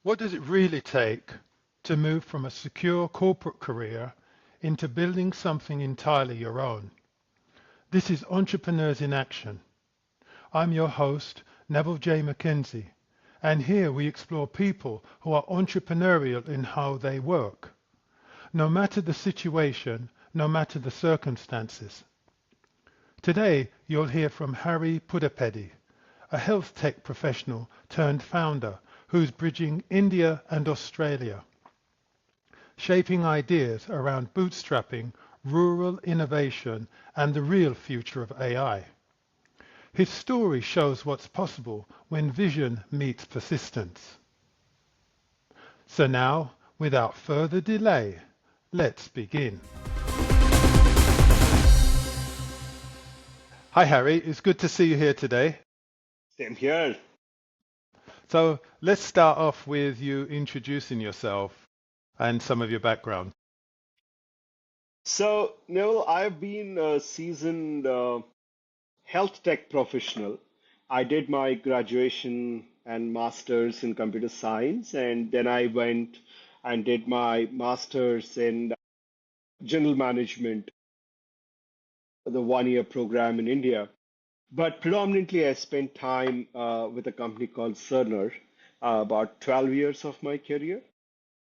What does it really take to move from a secure corporate career into building something entirely your own? This is Entrepreneurs in Action. I'm your host, Neville J. McKenzie, and here we explore people who are entrepreneurial in how they work, no matter the situation, no matter the circumstances. Today, you'll hear from Hari Pudipeddi, a health tech professional turned founder who's bridging India and Australia, shaping ideas around bootstrapping, rural innovation, and the real future of AI. His story shows what's possible when vision meets persistence. So now, without further delay, let's begin. Hi Harry, it's good to see you here today. Same here. So let's start off with you introducing yourself and some of your background. So, Neville, I've been a seasoned health tech professional. I did my graduation and master's in computer science, and then I went and did my master's in general management, the 1 year program in India. But predominantly, I spent time with a company called Cerner, about 12 years of my career.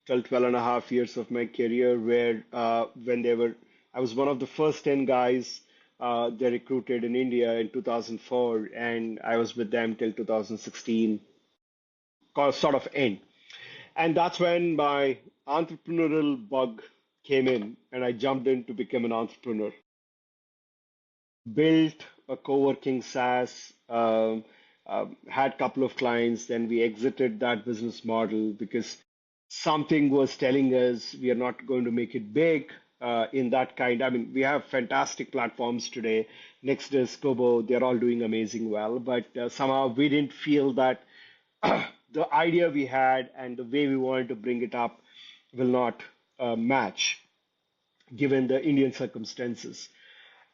12 and a half years of my career where when they were I was one of the first 10 guys they recruited in India in 2004, and I was with them till 2016 sort of end. And that's when my entrepreneurial bug came in and I jumped in to become an entrepreneur. Built a co-working SaaS, had a couple of clients, then we exited that business model because something was telling us we are not going to make it big in that kind. I mean, we have fantastic platforms today. Nextdoor, Kobo, they're all doing amazing well, but somehow we didn't feel that the idea we had and the way we wanted to bring it up will not match given the Indian circumstances.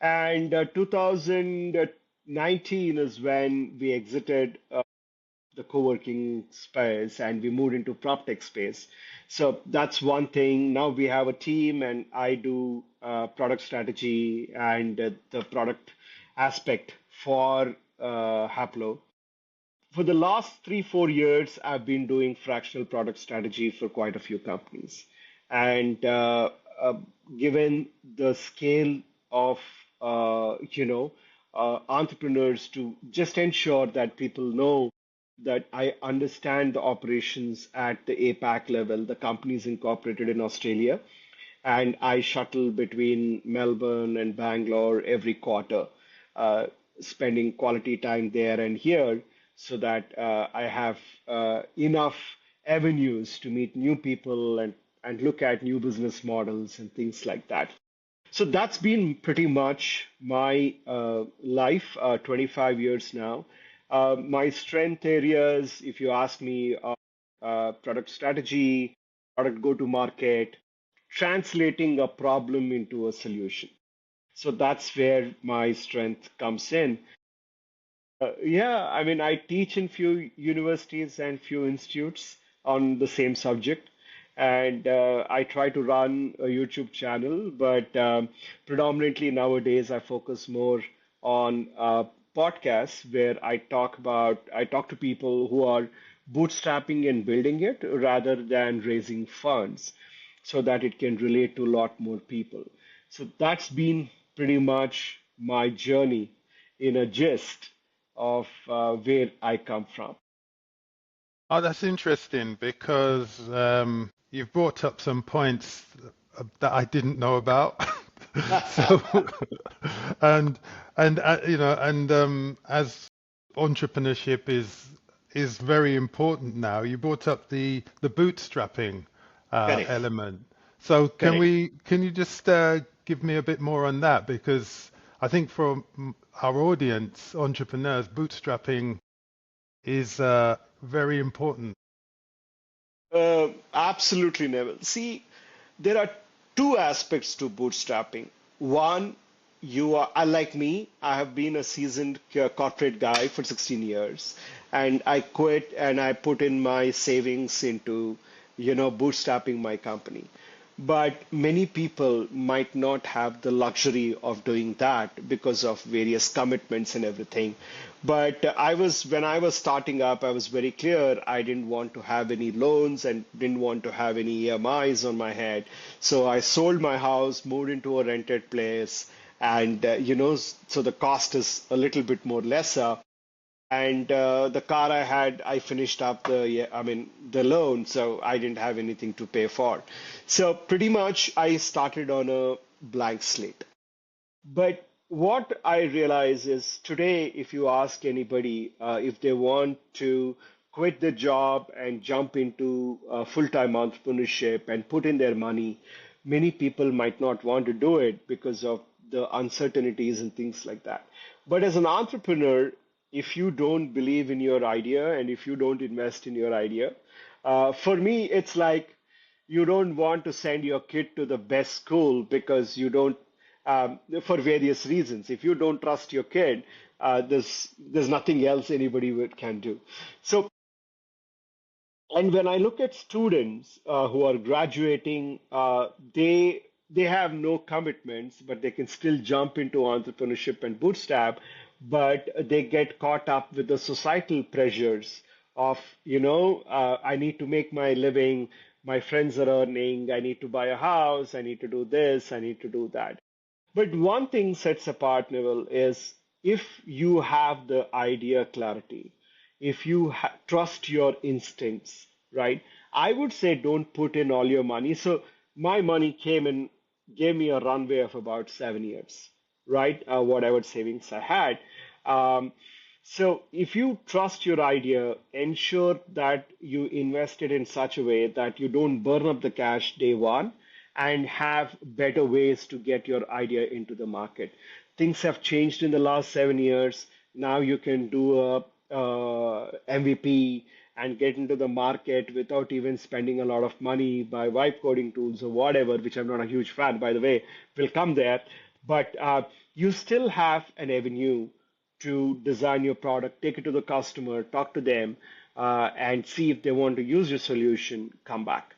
And 2019 is when we exited the co-working space and we moved into prop tech space. So that's one thing. Now we have a team and I do product strategy and the product aspect for Haplo. For the last 3-4 years, I've been doing fractional product strategy for quite a few companies. And given the scale of entrepreneurs, to just ensure that people know that I understand the operations at the APAC level. The company is incorporated in Australia, and I shuttle between Melbourne and Bangalore every quarter, spending quality time there and here so that I have enough avenues to meet new people and look at new business models and things like that. So that's been pretty much my life, 25 years now. My strength areas, if you ask me, are product strategy, product go-to-market, translating a problem into a solution. So that's where my strength comes in. Yeah, I mean, I teach in few universities and few institutes on the same subject, and I try to run a YouTube channel, but predominantly nowadays I focus more on podcasts where I talk to people who are bootstrapping and building it rather than raising funds so that it can relate to a lot more people. So that's been pretty much my journey in a gist of where I come from. Oh, that's interesting because you've brought up some points that I didn't know about. So, and as entrepreneurship is very important now. You brought up the bootstrapping Correct. element. So Correct. can you just give me a bit more on that? Because I think for our audience, entrepreneurs, bootstrapping is very important. Absolutely, Neville. See, there are two aspects to bootstrapping. One, you are, unlike me, I have been a seasoned corporate guy for 16 years, and I quit and I put in my savings into, bootstrapping my company. But many people might not have the luxury of doing that because of various commitments and everything. But when I was starting up, I was very clear I didn't want to have any loans and didn't want to have any EMIs on my head. So I sold my house, moved into a rented place, and so the cost is a little bit more lesser. And the car I had, I finished up yeah, I mean, the loan, so I didn't have anything to pay for. So pretty much I started on a blank slate. But what I realize is today, if you ask anybody if they want to quit the job and jump into full-time entrepreneurship and put in their money, many people might not want to do it because of the uncertainties and things like that. But as an entrepreneur, if you don't believe in your idea and if you don't invest in your idea, for me, it's like you don't want to send your kid to the best school because you don't for various reasons. If you don't trust your kid, there's nothing else anybody can do. So, and when I look at students who are graduating, they have no commitments, but they can still jump into entrepreneurship and bootstrap, but they get caught up with the societal pressures of, I need to make my living, my friends are earning, I need to buy a house, I need to do this, I need to do that. But one thing sets apart, Neville, is if you have the idea clarity, if you trust your instincts, right? I would say don't put in all your money. So my money came and gave me a runway of about 7 years, right? Whatever savings I had. Um, so if you trust your idea, ensure that you invest it in such a way that you don't burn up the cash day one and have better ways to get your idea into the market. Things have changed in the last 7 years. Now you can do MVP and get into the market without even spending a lot of money by vibe coding tools or whatever, which I'm not a huge fan, by the way, will come there. But you still have an avenue to design your product, take it to the customer, talk to them, and see if they want to use your solution, come back.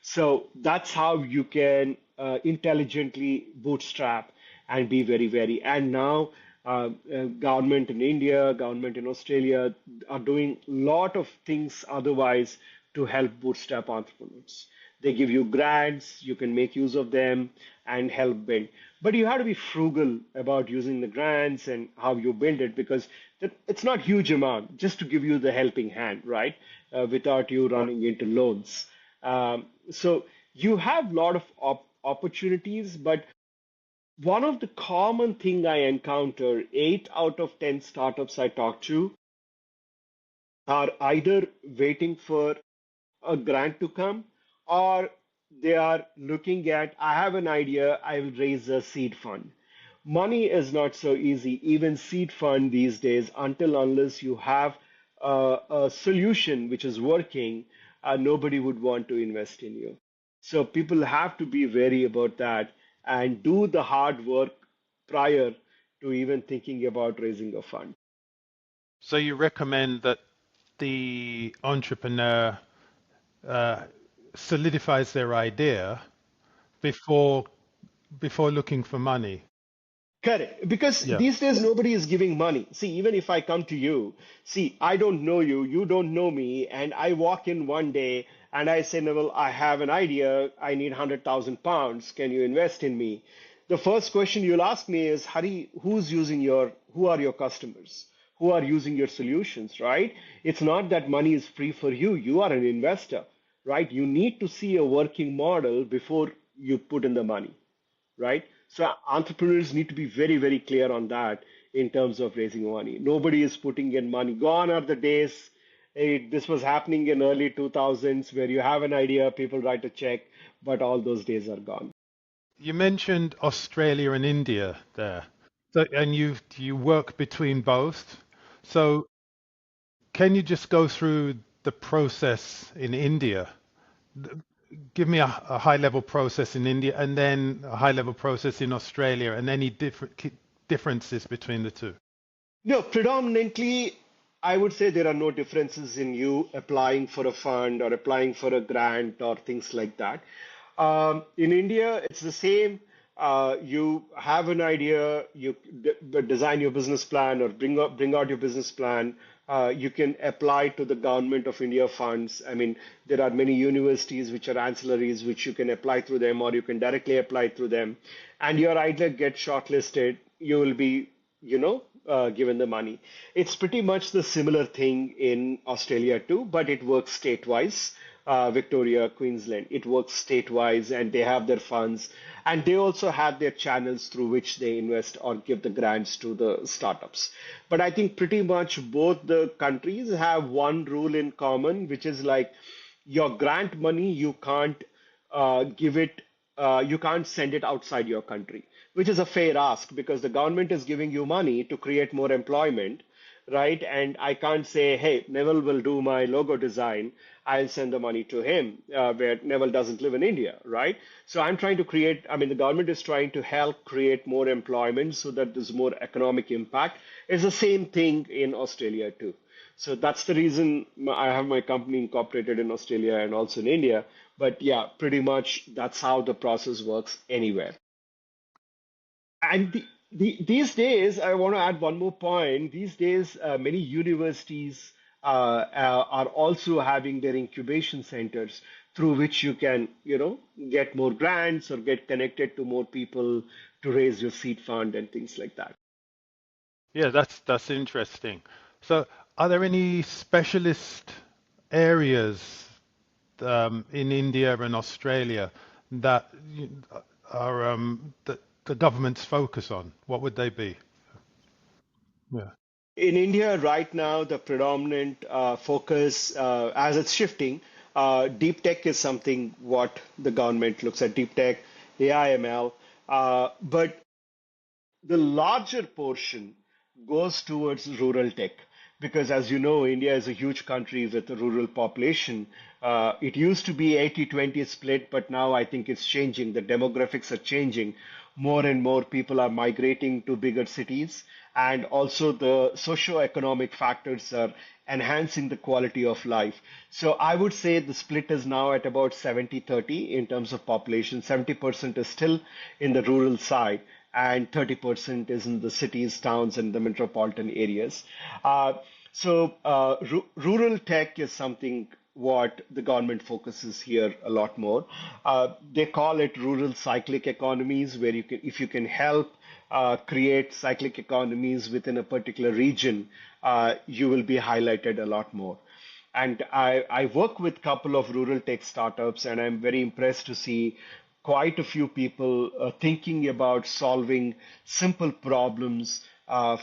So that's how you can intelligently bootstrap and be very, very. And now, government in India, government in Australia are doing a lot of things otherwise to help bootstrap entrepreneurs. They give you grants, you can make use of them and help build. But you have to be frugal about using the grants and how you build it because it's not huge amount just to give you the helping hand, right? Without you running into loans. So you have a lot of opportunities, but one of the common thing I encounter, 8 out of 10 startups I talk to are either waiting for a grant to come or they are looking at, I have an idea, I will raise a seed fund. Money is not so easy, even seed fund these days, until unless you have a solution which is working, nobody would want to invest in you. So people have to be wary about that and do the hard work prior to even thinking about raising a fund. So you recommend that the entrepreneur uh, solidifies their idea before before looking for money. Correct. Because Yeah. these days nobody is giving money. See, even if I come to you, see, I don't know you, you don't know me, and I walk in one day and I say, Neville, I have an idea. I need 100,000 pounds. Can you invest in me? The first question you'll ask me is, Hari, who are your customers? Who are using your solutions, right? It's not that money is free for you. You are an investor, right? You need to see a working model before you put in the money, right? So entrepreneurs need to be very, very clear on that in terms of raising money. Nobody is putting in money. Gone are the days. This was happening in early 2000s where you have an idea, people write a check, but all those days are gone. You mentioned Australia and India there. So, and you work between both. So can you just go through the process in India? give me a high level process in India and then a high level process in Australia and any differences between the two. No, predominantly, I would say there are no differences in you applying for a fund or applying for a grant or things like that. In India, it's the same. You have an idea, you design your business plan or bring out your business plan. You can apply to the government of India funds. I mean, there are many universities which are ancillaries, which you can apply through them, or you can directly apply through them. And your idea gets shortlisted. You will be, given the money. It's pretty much the similar thing in Australia too, but it works state-wise. Victoria, Queensland, it works state-wise, and they have their funds, and they also have their channels through which they invest or give the grants to the startups. But I think pretty much both the countries have one rule in common, which is like your grant money, you can't give it, you can't send it outside your country, which is a fair ask because the government is giving you money to create more employment, right? And I can't say, hey, Neville will do my logo design. I'll send the money to him, where Neville doesn't live in India, right? So I'm trying to create, I mean, the government is trying to help create more employment so that there's more economic impact. It's the same thing in Australia too. So that's the reason I have my company incorporated in Australia and also in India. But yeah, pretty much that's how the process works anywhere. And these days, I want to add one more point. These days, many universities are also having their incubation centers through which you can, get more grants or get connected to more people to raise your seed fund and things like that. Yeah, that's interesting. So, are there any specialist areas in India and Australia that are that the governments focus on? What would they be? Yeah. In India right now, the predominant focus, as it's shifting, deep tech is something what the government looks at, deep tech, AI, ML. But the larger portion goes towards rural tech because, as you know, India is a huge country with a rural population. It used to be 80-20 split, but now I think it's changing. The demographics are changing. More and more people are migrating to bigger cities, and also the socio-economic factors are enhancing the quality of life. So I would say the split is now at about 70-30 in terms of population. 70% is still in the rural side, and 30% is in the cities, towns, and the metropolitan areas. Rural tech is something what the government focuses here a lot more. They call it rural cyclic economies, where you can, if you can help create cyclic economies within a particular region, you will be highlighted a lot more. And I work with a couple of rural tech startups, and I'm very impressed to see quite a few people thinking about solving simple problems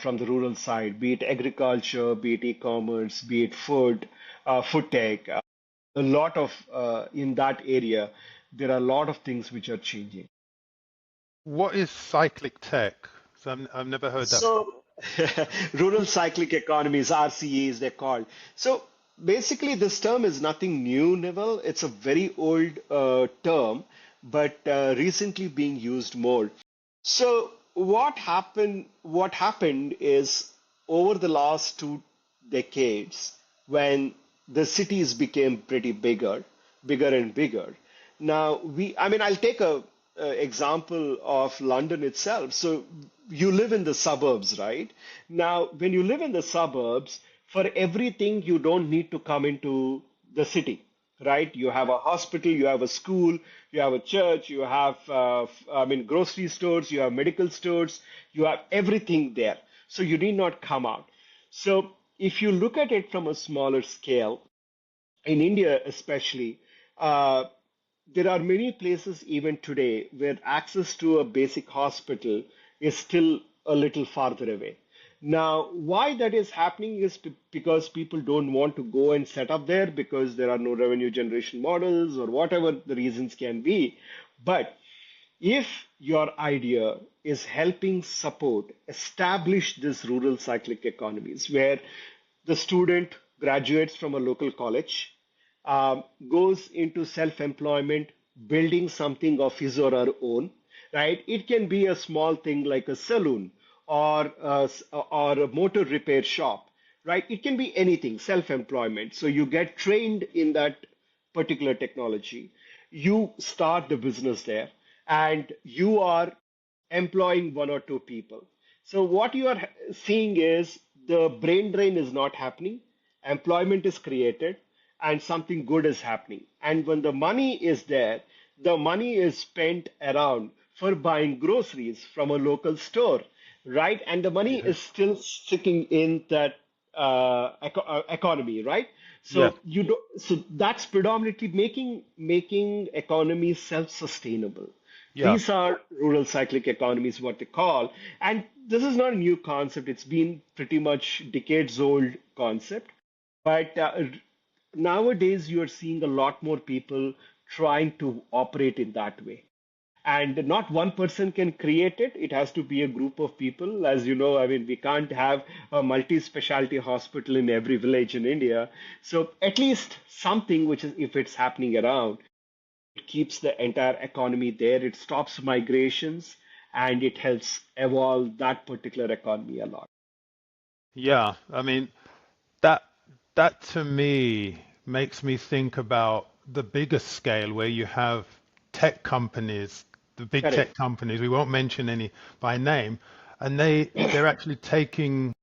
from the rural side, be it agriculture, be it e-commerce, be it food tech. A lot of in that area, there are a lot of things which are changing. What is cyclic tech? So I've never heard that. So, rural cyclic economies, RCEs, they're called. So, basically, this term is nothing new, Neville. It's a very old term, but recently being used more. So, what happened is over the last 2 decades, when the cities became pretty bigger and bigger. Now, I mean, I'll take a example of London itself. So you live in the suburbs, right? Now, when you live in the suburbs, for everything, you don't need to come into the city, right? You have a hospital, you have a school, you have a church, you have, I mean, grocery stores, you have medical stores, you have everything there. So you need not come out. So if you look at it from a smaller scale, in India especially, uh, there are many places even today where access to a basic hospital is still a little farther away. Now, why that is happening is because people don't want to go and set up there because there are no revenue generation models or whatever the reasons can be. But if your idea is helping support establish these rural cyclic economies where the student graduates from a local college, goes into self-employment, building something of his or her own, right? It can be a small thing like a saloon or a motor repair shop, right? It can be anything, self-employment. So you get trained in that particular technology. You start the business there, and you are employing one or two people. So what you are seeing is the brain drain is not happening, employment is created, and something good is happening. And when the money is there, the money is spent around for buying groceries from a local store, right? And the money Yeah. is still sticking in that economy, right? Yeah. So you do, so that's predominantly making economies self-sustainable. Yeah. These are rural cyclic economies, what they call. And this is not a new concept. It's been pretty much decades old concept. But nowadays, you are seeing a lot more people trying to operate in that way. And not one person can create it. It has to be a group of people. As you know, I mean, we can't have a multi-specialty hospital in every village in India. So at least something which is, if it's happening around, it keeps the entire economy there. It stops migrations and it helps evolve that particular economy a lot. Yeah. I mean, that that to me makes me think about the bigger scale where you have tech companies, the big Correct. tech companies, we won't mention any by name, and they're actually taking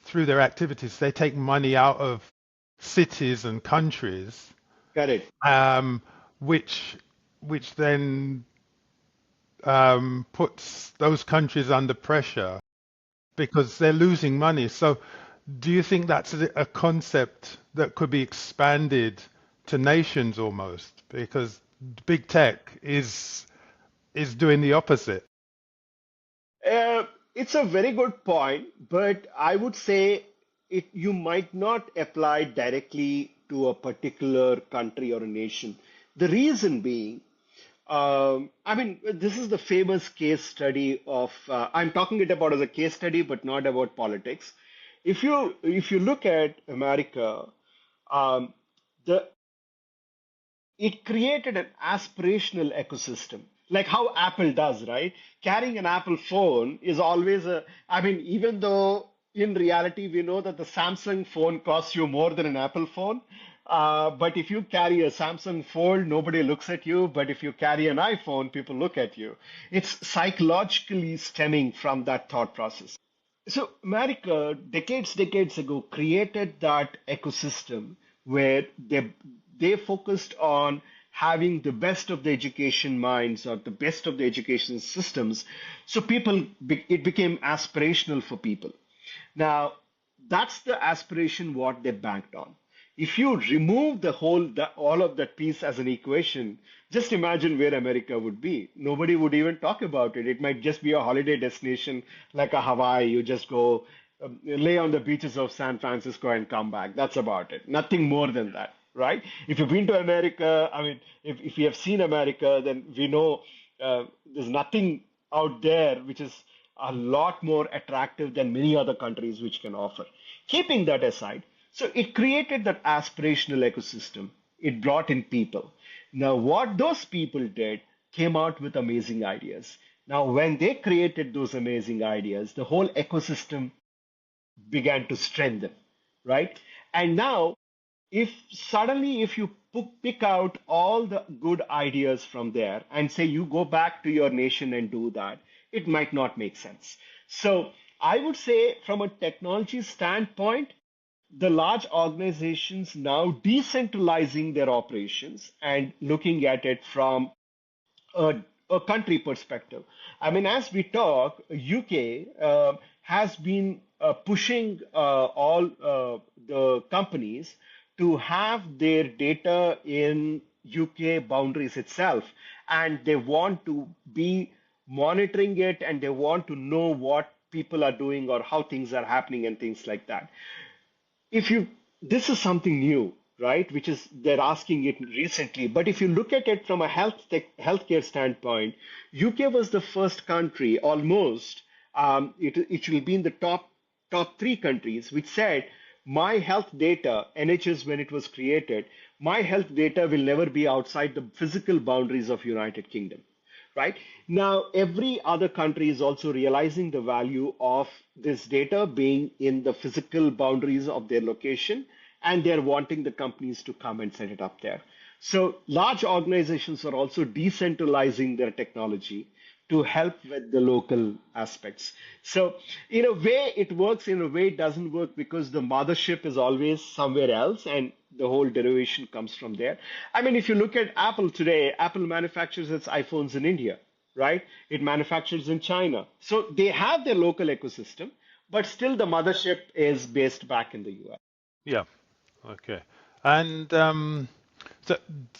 through their activities, they take money out of cities and countries, Correct. um, which which then puts those countries under pressure because they're losing money. So, do you think that's a concept that could be expanded to nations almost? Because big tech is doing the opposite. Uh, it's a very good point, but I would say you might not apply directly to a particular country or a nation. The reason being, I mean, this is the famous case study of. I'm talking it about as a case study, but not about politics. If you look at America, um, the it created an aspirational ecosystem like how Apple does, right? Carrying an Apple phone is always a, I mean, even though in reality we know that the Samsung phone costs you more than an Apple phone, but if you carry a Samsung Fold, nobody looks at you. But if you carry an iPhone, people look at you. It's psychologically stemming from that thought process. So America, decades ago, created that ecosystem where they focused on having the best of the education minds or the best of the education systems. So it became aspirational for people. Now, that's the aspiration what they banked on. If you remove all of that piece as an equation, just imagine where America would be. Nobody would even talk about it. It might just be a holiday destination like a Hawaii. You just go lay on the beaches of San Francisco and come back. That's about it. Nothing more than that, right? If you've been to America, I mean, if you have seen America, then we know there's nothing out there which is a lot more attractive than many other countries which can offer. Keeping that aside, so it created that aspirational ecosystem. It brought in people. Now, what those people did came out with amazing ideas. Now, when they created those amazing ideas, the whole ecosystem began to strengthen, right? And now, if you pick out all the good ideas from there and say you go back to your nation and do that, it might not make sense. So I would say from a technology standpoint, the large organizations now decentralizing their operations and looking at it from a, a country perspective. I mean, as we talk, UK has been pushing all the companies to have their data in UK boundaries itself, and they want to be monitoring it and they want to know what people are doing or how things are happening and things like that. If you This is something new, right, which is they're asking it recently, but if you look at it from a healthcare standpoint, UK was the first country almost, it will be in the top three countries which said my health data, NHS when it was created, my health data will never be outside the physical boundaries of United Kingdom. Right now, every other country is also realizing the value of this data being in the physical boundaries of their location, and they're wanting the companies to come and set it up there. So large organizations are also decentralizing their technology to help with the local aspects. So in a way it works, in a way it doesn't work, because the mothership is always somewhere else and the whole derivation comes from there. I mean, if you look at Apple today, Apple manufactures its iPhones in India, right? It manufactures in China. So they have their local ecosystem, but still the mothership is based back in the US. Yeah. Okay. And so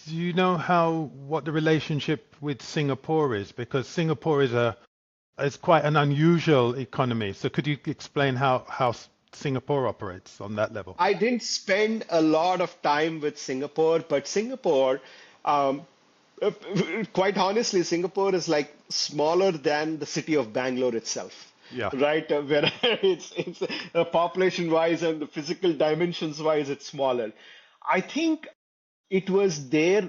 do you know what the relationship with Singapore is? Because Singapore is quite an unusual economy. So could you explain how Singapore operates on that level? I didn't spend a lot of time with Singapore, but Singapore, um, uh, quite honestly, Singapore is like smaller than the city of Bangalore itself, Yeah. right? Where it's population wise and the physical dimensions wise, it's smaller. I think it was their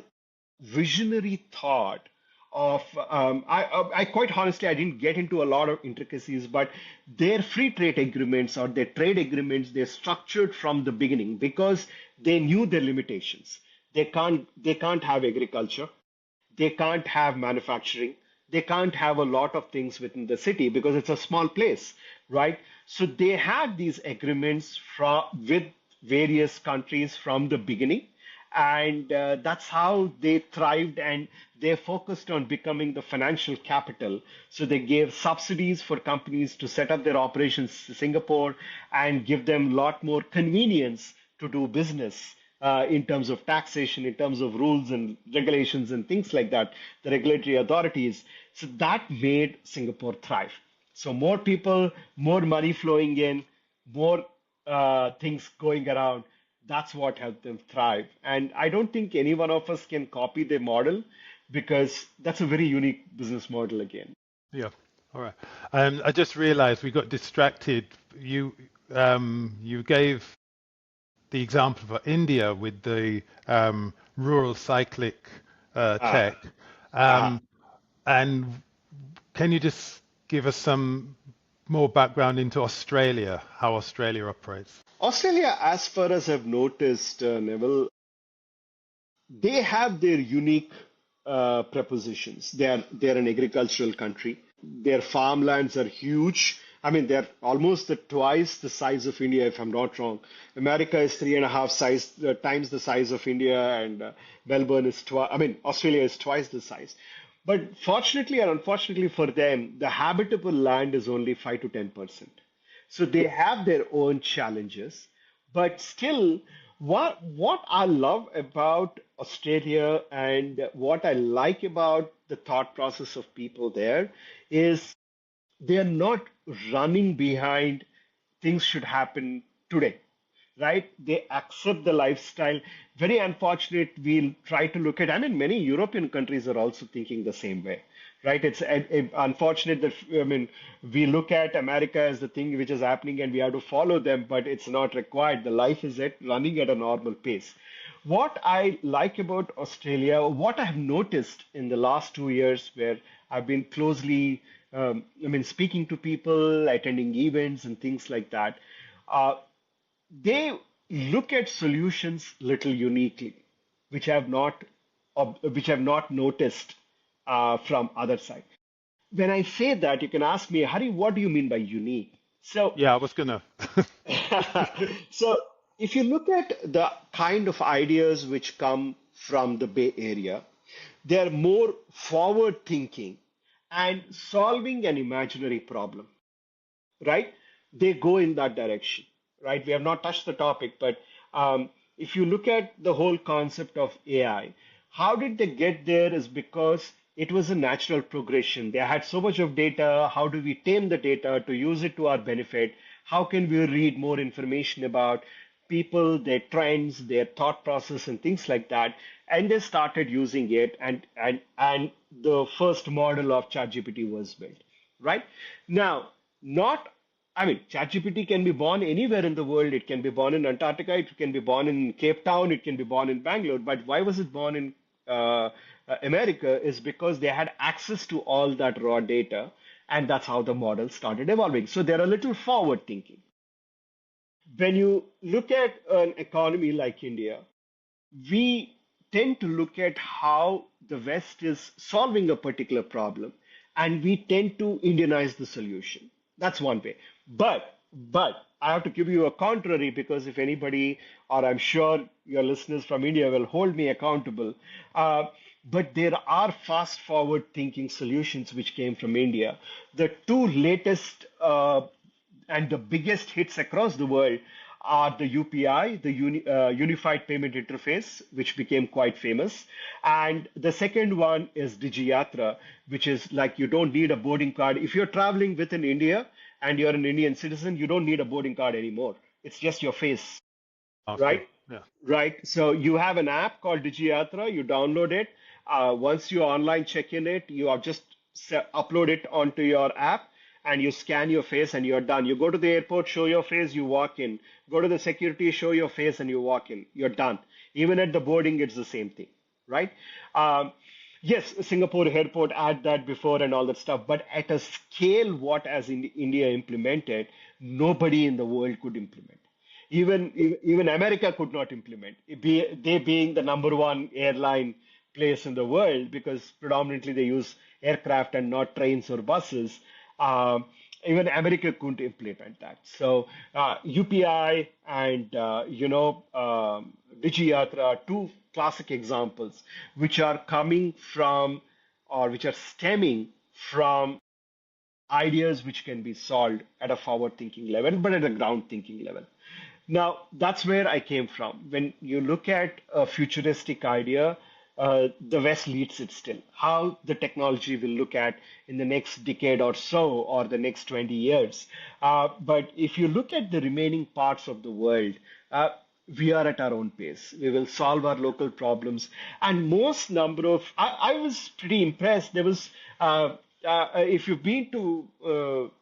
visionary thought of I quite honestly I didn't get into a lot of intricacies, but their free trade agreements or their trade agreements, they're structured from the beginning because they knew their limitations. They can't have agriculture, they can't have manufacturing, they can't have a lot of things within the city because it's a small place, right? So they had these agreements with various countries from the beginning, and that's how they thrived, and they focused on becoming the financial capital. So they gave subsidies for companies to set up their operations in Singapore and give them a lot more convenience to do business, in terms of taxation, in terms of rules and regulations and things like that, the regulatory authorities. So that made Singapore thrive. So more people, more money flowing in, more things going around. That's what helped them thrive. And I don't think any one of us can copy their model because that's a very unique business model again. Yeah. All right. I just realized we got distracted. You gave the example for India with the rural cyclic Ah, tech. ah. Um, and can you just give us some more background into Australia, how Australia operates? Australia, as far as I've noticed, Neville, they have their unique prepositions. They're an agricultural country. Their farmlands are huge. I mean, they're almost twice the size of India, if I'm not wrong. America is three and a half times the size of India, and Melbourne is twice. I mean, Australia is twice the size. But fortunately or unfortunately for them, the habitable land is only 5 to 10%. So they have their own challenges, but still, what I love about Australia and what I like about the thought process of people there is they are not running behind things should happen today, right? They accept the lifestyle. Very unfortunate. We'll try to look at, I mean, many European countries are also thinking the same way, right? It's unfortunate that, I mean, we look at America as the thing which is happening and we have to follow them, but it's not required. The life is running at a normal pace. What I like about Australia, what I have noticed in the last 2 years, where I've been closely, I mean, speaking to people, attending events, and things like that, uh, they look at solutions little uniquely, which I have not, which I have not noticed from other side. When I say that, you can ask me, Hari, what do you mean by unique? So Yeah, I was gonna. so, if you look at the kind of ideas which come from the Bay Area, they're more forward thinking and solving an imaginary problem, right? They go in that direction, right? We have not touched the topic, but if you look at the whole concept of AI, how did they get there is because it was a natural progression. They had so much of data. How do we tame the data to use it to our benefit? How can we read more information about people, their trends, their thought process, and things like that? And they started using it, and the first model of ChatGPT was built, right? Now, not I mean, ChatGPT can be born anywhere in the world. It can be born in Antarctica. It can be born in Cape Town. It can be born in Bangalore. But why was it born in America? Is because they had access to all that raw data, and that's how the model started evolving. So they're a little forward thinking. When you look at an economy like India, we tend to look at how the West is solving a particular problem, and we tend to Indianize the solution. That's one way. But I have to give you a contrary, because if anybody, or I'm sure your listeners from India will hold me accountable. But there are fast forward thinking solutions which came from India. The two latest and the biggest hits across the world are the UPI, the Unified Payment Interface, which became quite famous. And the second one is DigiYatra, which is like you don't need a boarding card. If you're traveling within India and you're an Indian citizen, you don't need a boarding card anymore. It's just your face, Okay. right? Yeah. Right. So you have an app called DigiYatra. You download it. Once you online check in it, you are just upload it onto your app and you scan your face and you're done. You go to the airport, show your face, you walk in. Go to the security, show your face, and you walk in. You're done. Even at the boarding, it's the same thing, right? Yes, Singapore airport had that before and all that stuff, but at a scale what as in India implemented, nobody in the world could implement. Even America could not implement. They being the number one airline place in the world, because predominantly they use aircraft and not trains or buses. Even America couldn't implement that. So UPI and DigiYatra are two classic examples which are coming from, or which are stemming from, ideas which can be solved at a forward thinking level, but at a ground thinking level. Now, that's where I came from. When you look at a futuristic idea, the West leads it still. How the technology will look at in the next decade or so, or the next 20 years. But if you look at the remaining parts of the world, we are at our own pace. We will solve our local problems. And most number of, I was pretty impressed. There was, if you've been to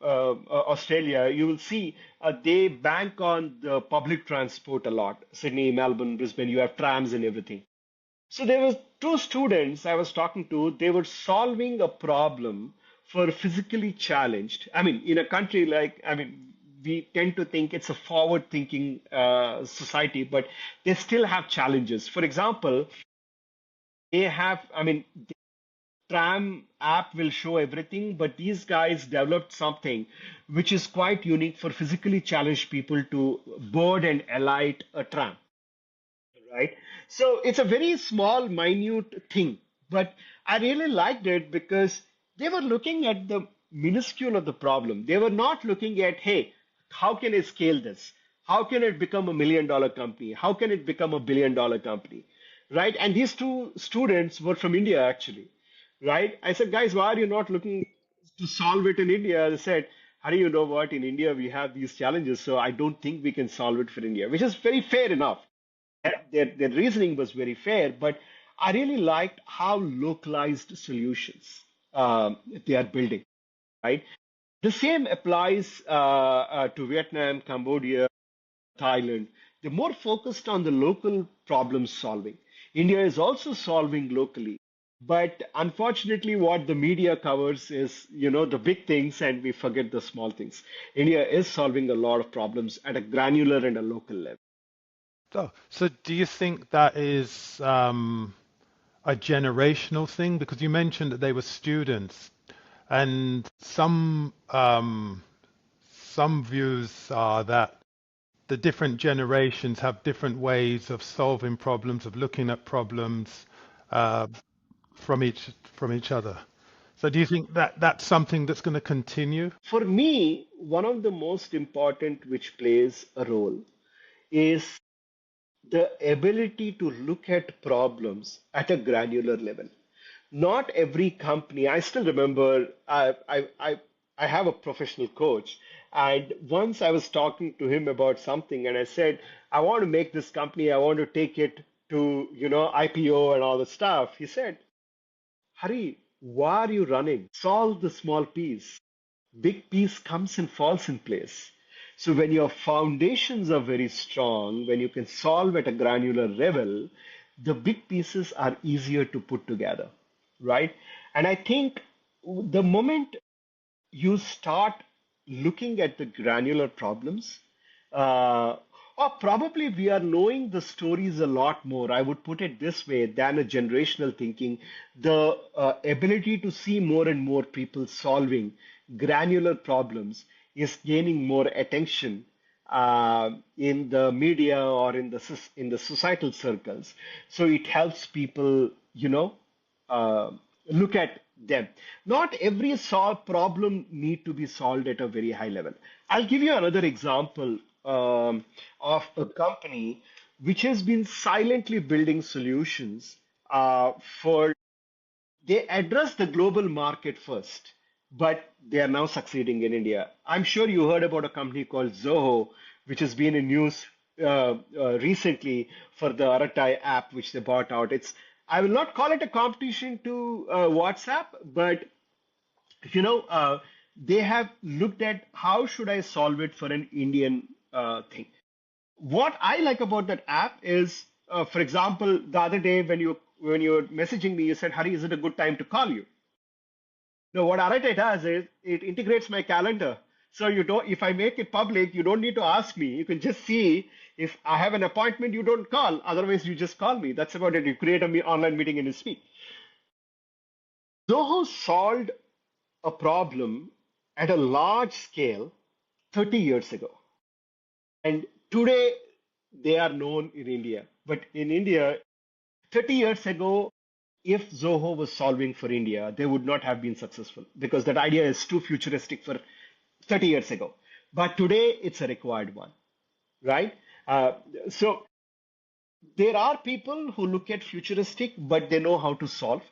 Australia, you will see they bank on the public transport a lot. Sydney, Melbourne, Brisbane, you have trams and everything. So there was two students I was talking to. They were solving a problem for physically challenged. I mean, in a country like, I mean, we tend to think it's a forward-thinking society, but they still have challenges. For example, they have, I mean, tram app will show everything, but these guys developed something which is quite unique for physically challenged people to board and alight a tram, right? So it's a very small, minute thing, but I really liked it because they were looking at the minuscule of the problem. They were not looking at, hey, how can I scale this? How can it become $1 million company? How can it become $1 billion company? Right? And these two students were from India actually, right? I said, guys, why are you not looking to solve it in India? They said, how do you know what? In India, we have these challenges, so I don't think we can solve it for India, which is very fair enough. Their reasoning was very fair, but I really liked how localized solutions they are building, right? The same applies to Vietnam, Cambodia, Thailand. They're more focused on the local problem solving. India is also solving locally. But unfortunately, what the media covers is, the big things and we forget the small things. India is solving a lot of problems at a granular and a local level. So do you think that is a generational thing? Because you mentioned that they were students, and some views are that the different generations have different ways of solving problems, of looking at problems uh, from each other. So do you think that that's something that's going to continue? For me, one of the most important which plays a role is the ability to look at problems at a granular level. Not every company, I still remember, I have a professional coach, and once I was talking to him about something, and I said, I want to make this company, I want to take it to, IPO and all the stuff. He said, Hari, why are you running? Solve the small piece. big piece comes and falls in place. So when your foundations are very strong, when you can solve at a granular level, the big pieces are easier to put together, right? And I think the moment you start looking at the granular problems, uh, or probably we are knowing the stories a lot more, I would put it this way, than a generational thinking. The ability to see more and more people solving granular problems is gaining more attention in the media or in the societal circles. So it helps people, uh, look at them. Not every solved problem need to be solved at a very high level. I'll give you another example of a company which has been silently building solutions for they address the global market first, but they are now succeeding in India. I'm sure you heard about a company called Zoho, which has been in news recently for the Aratai app, which they bought out. I will not call it a competition to WhatsApp, but they have looked at how should I solve it for an Indian thing. What I like about that app is, for example, the other day when you were messaging me, you said, "Hari, is it a good time to call you?" No, what Arate does is it integrates my calendar. So you don't, if I make it public, you don't need to ask me. You can just see if I have an appointment, you don't call. Otherwise, you just call me. That's about it. You create a online meeting and you speak. Zoho solved a problem at a large scale 30 years ago. And today they are known in India. But in India, 30 years ago, if Zoho was solving for India, they would not have been successful because that idea is too futuristic for 30 years ago. But today, it's a required one, right? So there are people who look at futuristic, but they know how to solve.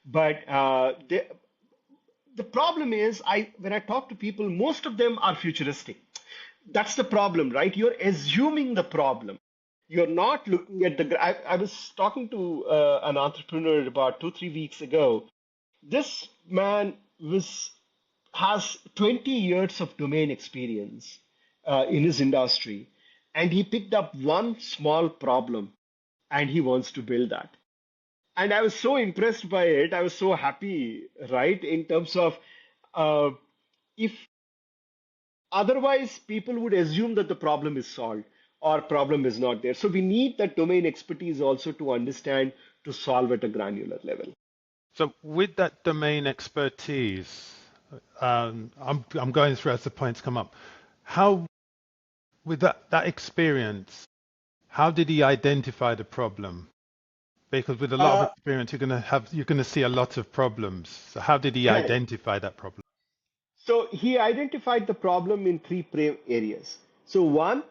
But the problem is, when I talk to people, most of them are futuristic. That's the problem, right? You're assuming the problem. You're not looking at I was talking to an entrepreneur about 2, 3 weeks ago. This man has 20 years of domain experience in his industry, and he picked up one small problem, and he wants to build that. And I was so impressed by it. I was so happy, right? In terms of uh, if otherwise, people would assume that the problem is solved or problem is not there. So we need that domain expertise also to understand to solve at a granular level. So with that domain expertise, I'm going through as the points come up. How, with that experience, how did he identify the problem? Because with a lot of Uh, experience, you're gonna see a lot of problems. So how did he Correct. identify that problem? So he identified the problem in three areas. So one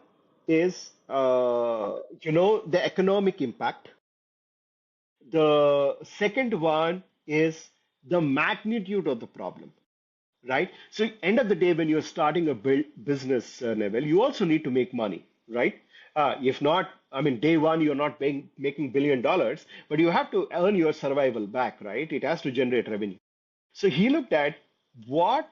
is, the economic impact. The second one is the magnitude of the problem, right? So end of the day, when you're starting a business, Neville, you also need to make money, right? If not, I mean, day one, you're not making $1 billion, but you have to earn your survival back, right? It has to generate revenue. So he looked at what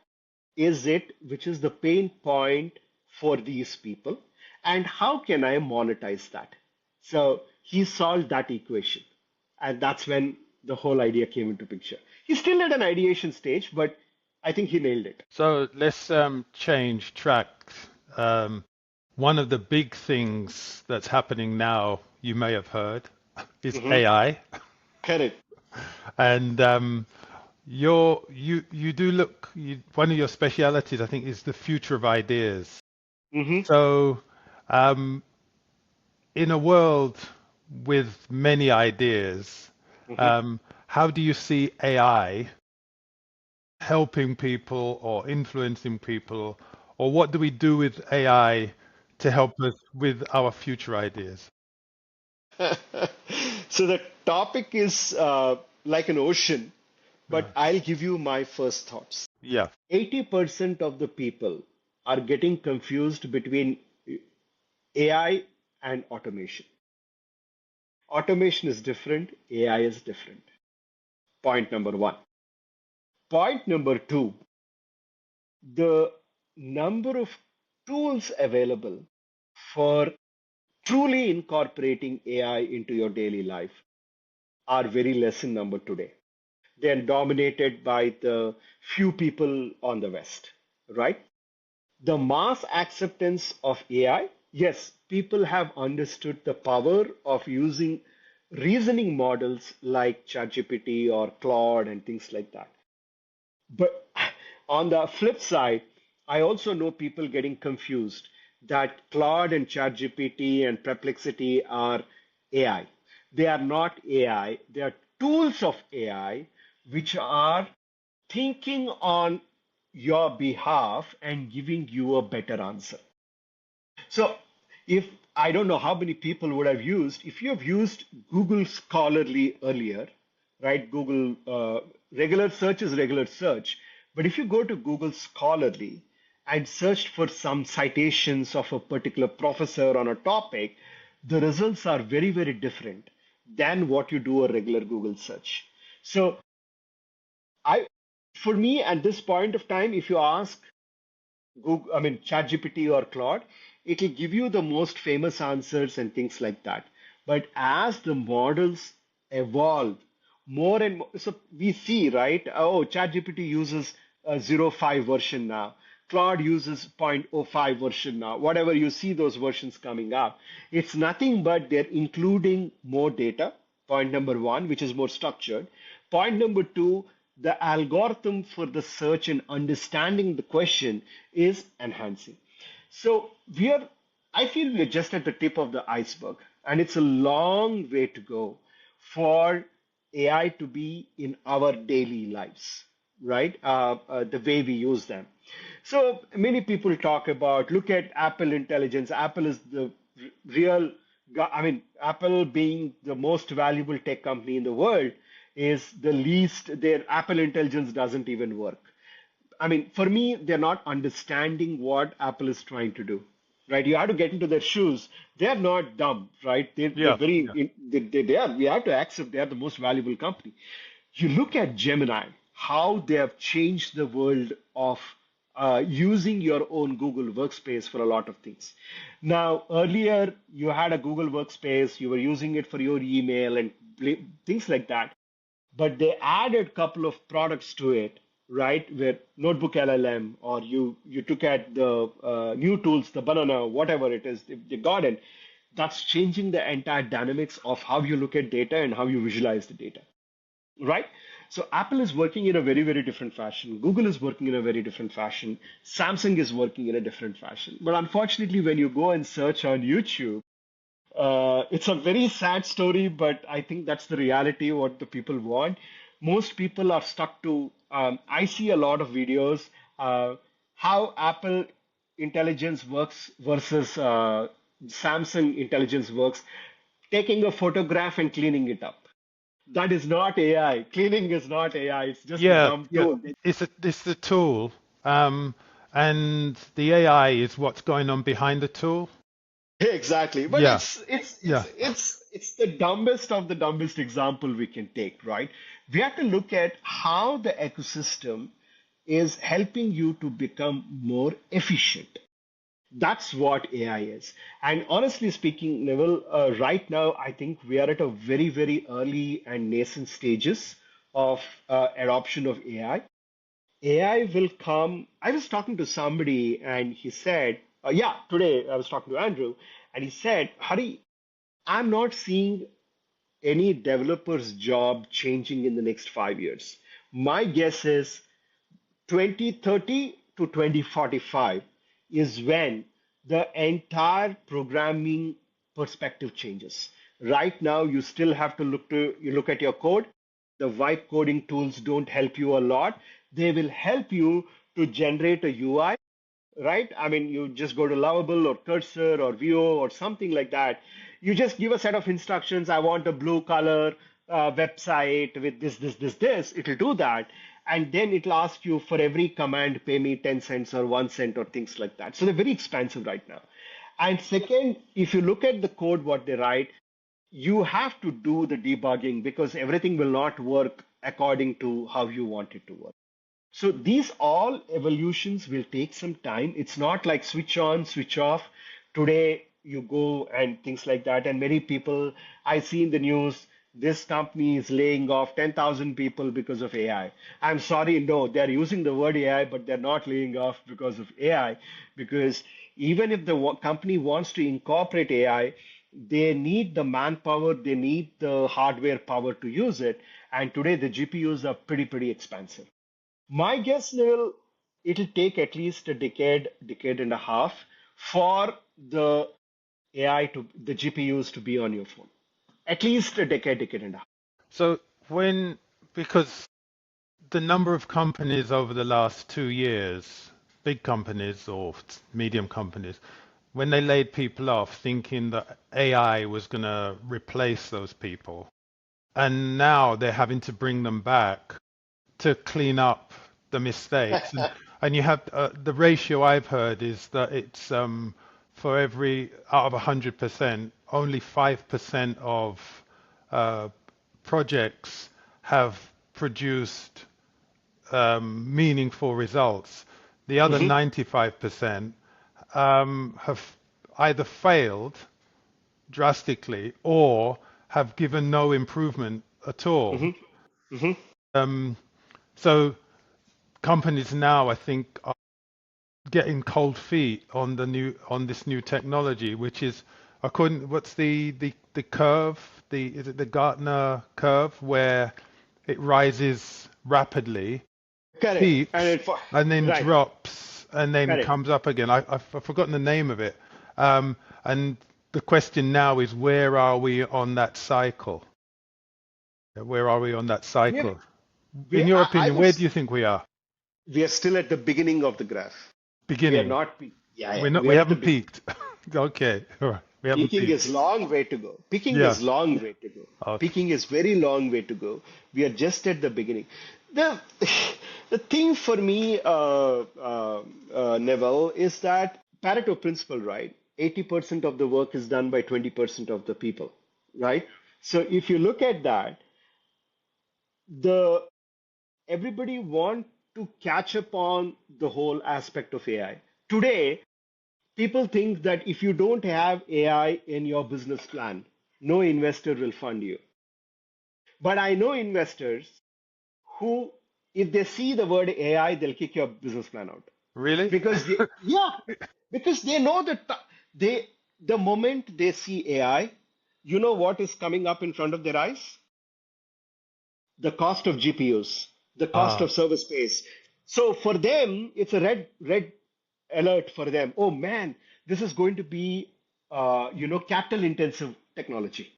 is it which is the pain point for these people and how can I monetize that? So he solved that equation. And that's when the whole idea came into picture. He's still at an ideation stage, but I think he nailed it. So let's change tracks. Um, One of the big things that's happening now, you may have heard, is Hmm. AI. Correct. And you do one of your specialities, I think, is the future of ideas. Hmm. So um, in a world with many ideas, Hmm. how do you see AI helping people or influencing people, or what do we do with AI to help us with our future ideas? So the topic is like an ocean, Yeah. but I'll give you my first thoughts. Yeah. 80% of the people are getting confused between AI and automation. Automation is different, AI is different. Point number one. Point number two, the number of tools available for truly incorporating AI into your daily life are very less in number today. They are dominated by the few people on the West, right? The mass acceptance of AI, yes, people have understood the power of using reasoning models like ChatGPT or Claude and things like that. But on the flip side, I also know people getting confused that Claude and ChatGPT and Perplexity are AI. They are not AI. They are tools of AI which are thinking on your behalf and giving you a better answer. So if I don't know how many people would have used, if you have used Google Scholarly earlier, right? Google regular search is regular search, but if you go to Google Scholarly and searched for some citations of a particular professor on a topic, the results are very, very different than what you do a regular Google search. So I, for me, at this point of time, if you ask Google, I mean, ChatGPT or Claude, it'll give you the most famous answers and things like that. But as the models evolve more and more, so we see, right? Oh, ChatGPT uses a 0.5 version now. Claude uses 0.05 version now. Whatever you see those versions coming up, it's nothing but they're including more data. Point number one, which is more structured. Point number two, the algorithm for the search and understanding the question is enhancing. So I feel we're just at the tip of the iceberg, and it's a long way to go for AI to be in our daily lives, right? The way we use them. So many people talk about, look at Apple Intelligence. Apple is the real, I mean, Apple being the most valuable tech company in the world is the least, their Apple Intelligence doesn't even work. I mean, for me, they're not understanding what Apple is trying to do, right? You have to get into their shoes. They're not dumb, right? They're Yeah, very, yeah. they are, we have to accept they are the most valuable company. You look at Gemini, how they have changed the world of using your own Google Workspace for a lot of things. Now, earlier you had a Google Workspace, you were using it for your email and things like that, but they added a couple of products to it, right? Where Notebook LLM, or you took at the new tools, the Banana, whatever it is, they got it. That's changing the entire dynamics of how you look at data and how you visualize the data, right? So Apple is working in a very, very different fashion. Google is working in a very different fashion. Samsung is working in a different fashion. But unfortunately, when you go and search on YouTube, it's a very sad story, but I think that's the reality, what the people want. Most people are stuck to, I see a lot of videos, how Apple intelligence works versus Samsung intelligence works, taking a photograph and cleaning it up. That is not AI. Cleaning is not AI. It's just a Yeah, dumb yeah. tool. It's the tool, um, and the AI is what's going on behind the tool. Exactly. But Yeah, yeah. it's the dumbest of the dumbest example we can take, right? We have to look at how the ecosystem is helping you to become more efficient. That's what AI is. And honestly speaking, Neville, right now, I think we are at a very, very early and nascent stages of adoption of AI. AI will come. I was talking to somebody and he said, yeah, today I was talking to Andrew and he said, Hari, I'm not seeing any developer's job changing in the next 5 years. My guess is 2030 to 2045 is when the entire programming perspective changes. Right now, you still have to you look at your code. The vibe coding tools don't help you a lot. They will help you to generate a UI, right? I mean, you just go to Lovable or Cursor or Veo or something like that. You just give a set of instructions. I want a blue color website with this. It'll do that. And then it'll ask you for every command, pay me 10 cents or 1 cent or things like that. So they're very expensive right now. And second, if you look at the code, what they write, you have to do the debugging because everything will not work according to how you want it to work. So these all evolutions will take some time. It's not like switch on, switch off. Today you go and things like that. And many people I see in the news, this company is laying off 10,000 people because of AI. I'm sorry, no, they're using the word AI, but they're not laying off because of AI. Because even if the company wants to incorporate AI, they need the manpower, they need the hardware power to use it. And today the GPUs are pretty expensive. My guess, Neville, it'll take at least a decade, decade and a half for the the GPUs to be on your phone. At least a decade, decade and a half. So because the number of companies over the last 2 years, big companies or medium companies, when they laid people off thinking that AI was going to replace those people, and now they're having to bring them back to clean up the mistakes. And you have the ratio I've heard is that it's for every out of 100%, only 5% of projects have produced meaningful results. The other Hmm. 95% have either failed drastically or have given no improvement at all. Hmm. Hmm. So companies now, I think, are getting cold feet on this new technology, which is according what's the curve? Is it the Gartner curve where it rises rapidly, Correct. And peaks, and then right. drops, and then Correct. comes up again? I've forgotten the name of it. And the question now is, where are we on that cycle? Where are we on that We are, cycle? In your I opinion, would, where do you think we are? we are still at the beginning of the graph. We are Beginning. not, yeah, yeah, We're not. we We are at the haven't beginning. peaked. Okay. All right. We haven't Peaking peaked. is long way to go. Peaking Yeah. is long way to go. Okay. Peaking is very long way to go. We are just at the beginning. The the thing for me, Neville, is that Pareto principle, right? 80% of the work is done by 20% of the people, right? So if you look at that, the everybody want to catch up on the whole aspect of AI. Today, people think that if you don't have AI in your business plan, no investor will fund you. But I know investors who, if they see the word AI, they'll kick your business plan out Really? because yeah, because they know that they, the moment they see AI, you know what is coming up in front of their eyes? The cost of GPUs, the cost Ah. of server space. So for them, it's a red alert for them. Oh man, this is going to be capital intensive technology.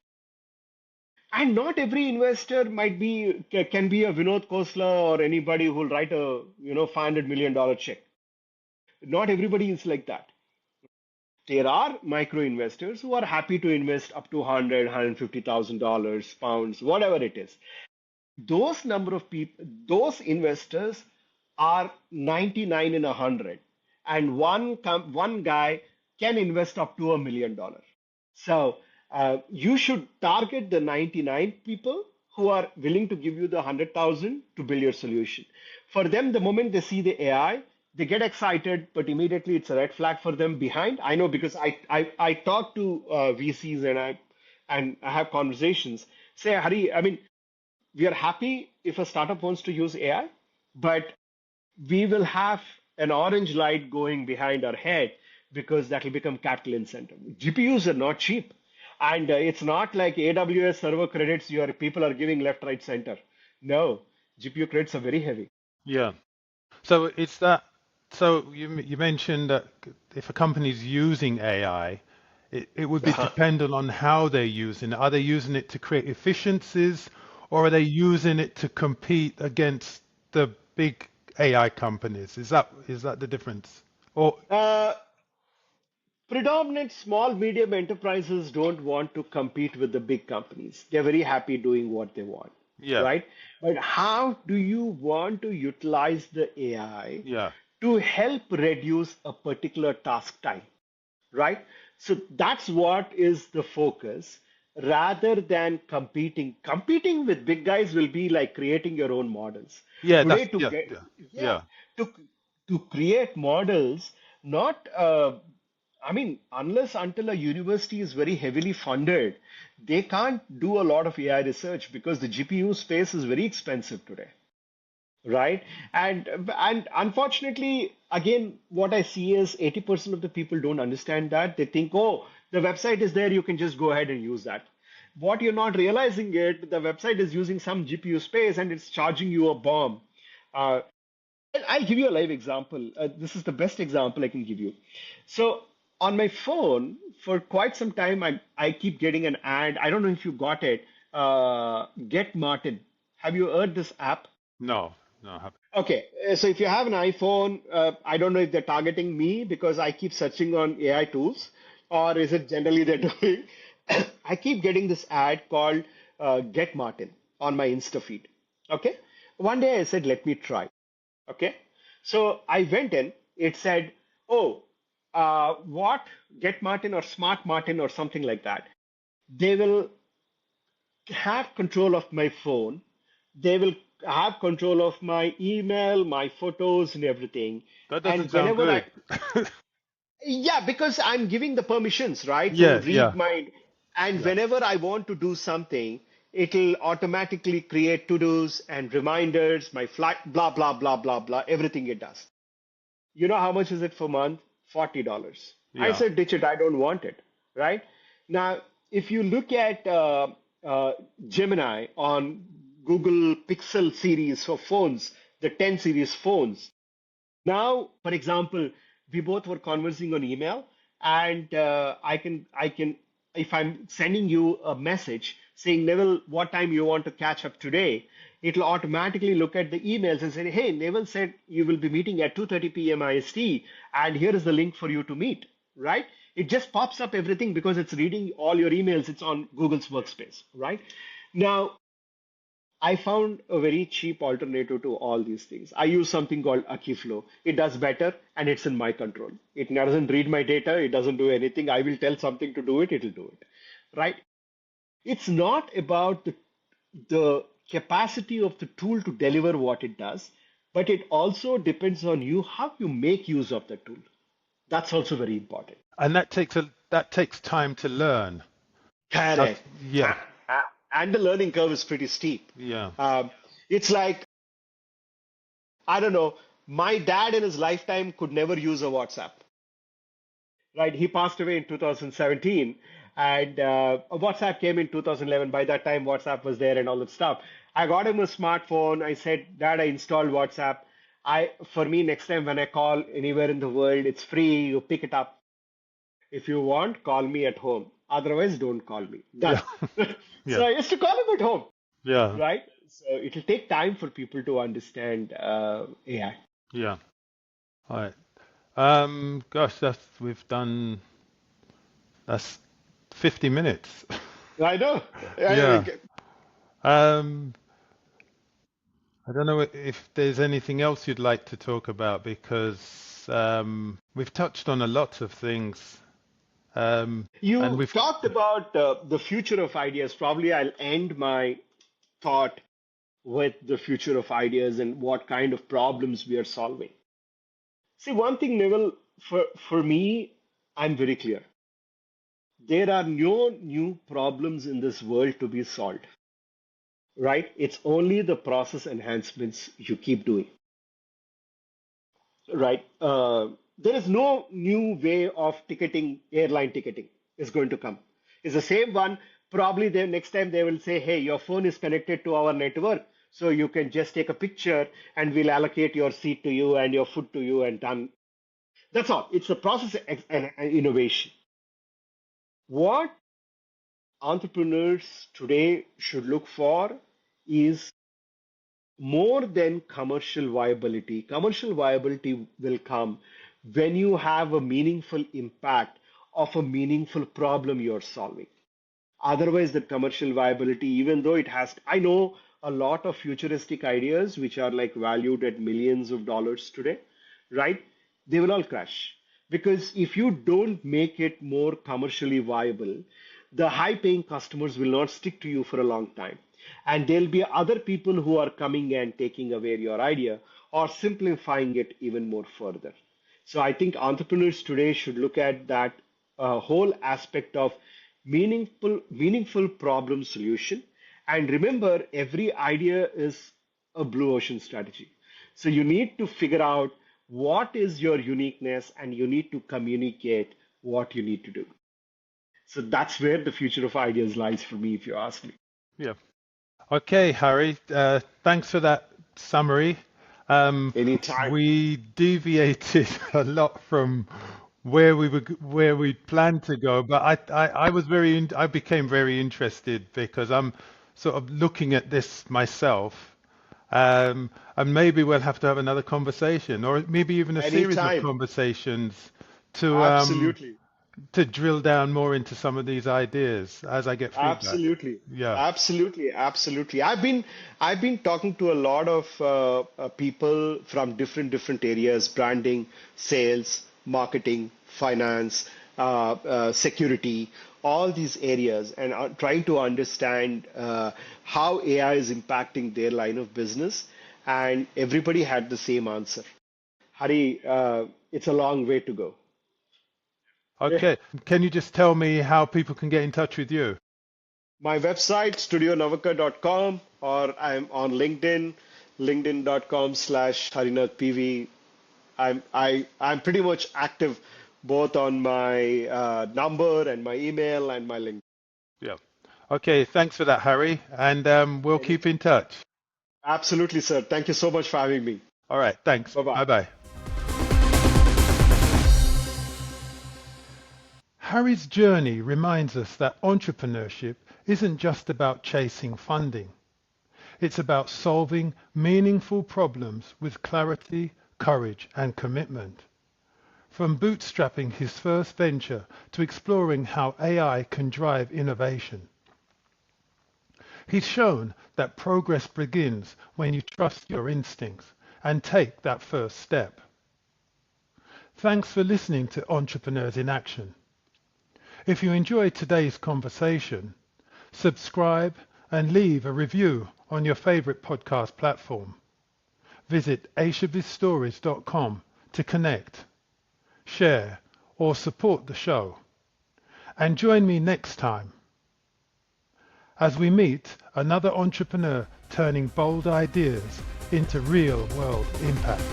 And not every investor might be can be a Vinod Khosla or anybody who will write a $500 million check. Not everybody is like that. There are micro investors who are happy to invest up to 150,000 dollars, pounds, whatever it is. Those number of people, those investors are 99 in 100, and one guy can invest up to $1 million. So you should target the 99 people who are willing to give you the 100,000 to build your solution. For them, the moment they see the AI, they get excited, but immediately it's a red flag for them behind. I know because I talk to VCs and I have conversations. Say, Hari, I mean, we are happy if a startup wants to use AI, but we will have an orange light going behind our head because that will become capital incentive. GPUs are not cheap. And it's not like AWS server credits your people are giving left, right, center. No, GPU credits are very heavy. Yeah. So it's that. So you mentioned that if a company's using AI, it would be Uh-huh. dependent on how they're using it. Are they using it to create efficiencies, or are they using it to compete against the big AI companies? Is that the difference? Or Uh, Predominant small, medium enterprises don't want to compete with the big companies. They're very happy doing what they want, yeah, right? But how do you want to utilize the AI yeah, to help reduce a particular task time, right? So that's what is the focus. rather than competing. Competing with big guys will be like creating your own models. Yeah, Today, that's to yeah, get, yeah, yeah, yeah. to create models, not, I mean, unless until a university is very heavily funded, they can't do a lot of AI research because the GPU space is very expensive today, right? And unfortunately, again, what I see is 80% of the people don't understand that. They think, oh, the website is there, you can just go ahead and use that. What you're not realizing it, the website is using some GPU space and it's charging you a bomb. Uh, I'll give you a live example. This is the best example I can give you. So on my phone, for quite some time, I keep getting an ad. I don't know if you got it. Get Martin. Have you heard this app? No, no, I haven't. Okay, so if you have an iPhone, I don't know if they're targeting me because I keep searching on AI tools, or is it generally they're doing? I keep getting this ad called Get Martin on my Insta feed. Okay, one day I said, let me try. Okay, so I went in. It said, oh, what? Get Martin or Smart Martin or something like that. They will have control of my phone. They will have control of my email, my photos, and everything. That doesn't And sound whenever good. I, yeah, because I'm giving the permissions, right, to Yeah, read yeah, my, and yeah, whenever I want to do something, it'll automatically create to-dos and reminders, my flight, blah, blah, blah, blah, blah, everything it does. You know how much is it for month? $40. I yeah. said, ditch it, I don't want it, right? Now, if you look at uh, Gemini on Google Pixel series for phones, the 10 series phones, now, for example, we both were conversing on email, and if I'm sending you a message saying, Neville, what time you want to catch up today, it'll automatically look at the emails and say, hey, Neville said you will be meeting at 2:30 p.m. IST, and here is the link for you to meet, right? It just pops up everything because it's reading all your emails. It's on Google's workspace, right? Now, I found a very cheap alternative to all these things. I use something called Akiflow. It does better and it's in my control. It doesn't read my data, it doesn't do anything. I will tell something to do it, it'll do it. Right? It's not about the capacity of the tool to deliver what it does, but it also depends on you how you make use of the tool. That's also very important. And that takes time to learn. That's Correct. yeah, And the learning curve is pretty steep. yeah. Um, it's like I don't know. My dad in his lifetime could never use a WhatsApp, right? He passed away in 2017, and WhatsApp came in 2011. By that time, WhatsApp was there and all that stuff. I got him a smartphone. I said, Dad, I installed WhatsApp. For me, next time when I call anywhere in the world, it's free. You pick it up. If you want, call me at home. Otherwise, don't call me. Yeah, Done. yeah, So I used to call him at home, yeah, right? So it'll take time for people to understand AI. yeah. All right. Gosh, we've done that's 50 minutes. I know. Yeah. Um, I don't know if there's anything else you'd like to talk about because we've touched on a lot of things. And You we've talked about the future of ideas. Probably I'll end my thought with the future of ideas and what kind of problems we are solving. See, one thing, Neville, for me, I'm very clear. There are no new problems in this world to be solved, right? It's only the process enhancements you keep doing, right? There is no new way of ticketing, airline ticketing is going to come. It's the same one. Probably the next time they will say, hey, your phone is connected to our network. So you can just take a picture and we'll allocate your seat to you and your food to you and done. That's all. It's a process and innovation. What entrepreneurs today should look for is more than commercial viability. Commercial viability will come when you have a meaningful impact of a meaningful problem you're solving. Otherwise, the commercial viability, even though it has, I know a lot of futuristic ideas which are like valued at millions of dollars today, right? They will all crash. Because if you don't make it more commercially viable, the high paying customers will not stick to you for a long time. And there'll be other people who are coming and taking away your idea or simplifying it even more further. So I think entrepreneurs today should look at that whole aspect of meaningful problem solution. And remember, every idea is a blue ocean strategy. So you need to figure out what is your uniqueness and you need to communicate what you need to do. So that's where the future of ideas lies for me, if you ask me. Yeah. Okay, Hari, thanks for that summary. Anytime. We deviated a lot from where we planned to go, but I became very interested because I'm sort of looking at this myself, and maybe we'll have to have another conversation, or maybe even a series of conversations Absolutely. To drill down more into some of these ideas as I get feedback. Absolutely. Yeah. Absolutely. I've been talking to a lot of people from different areas: branding, sales, marketing, finance, security, all these areas, and are trying to understand how AI is impacting their line of business. And everybody had the same answer. Hari, it's a long way to go. Okay. Can you just tell me how people can get in touch with you? My website, studionavaka.com, or I'm on LinkedIn, linkedin.com/HarinathPV. I'm pretty much active both on my number and my email and my LinkedIn. Yeah. Okay. Thanks for that, Hari. And we'll keep in touch. Absolutely, sir. Thank you so much for having me. All right. Thanks. Bye-bye. Bye-bye. Hari's journey reminds us that entrepreneurship isn't just about chasing funding. It's about solving meaningful problems with clarity, courage, and commitment. From bootstrapping his first venture to exploring how AI can drive innovation. He's shown that progress begins when you trust your instincts and take that first step. Thanks for listening to Entrepreneurs in Action. If you enjoyed today's conversation, subscribe and leave a review on your favorite podcast platform. Visit asiabizstories.com to connect, share, or support the show. And join me next time as we meet another entrepreneur turning bold ideas into real-world impact.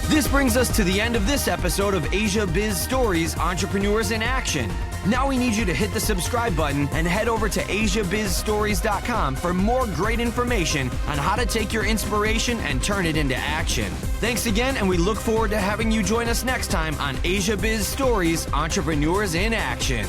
This brings us to the end of this episode of Asia Biz Stories, Entrepreneurs in Action. Now we need you to hit the subscribe button and head over to asiabizstories.com for more great information on how to take your inspiration and turn it into action. Thanks again, and we look forward to having you join us next time on Asia Biz Stories, Entrepreneurs in Action.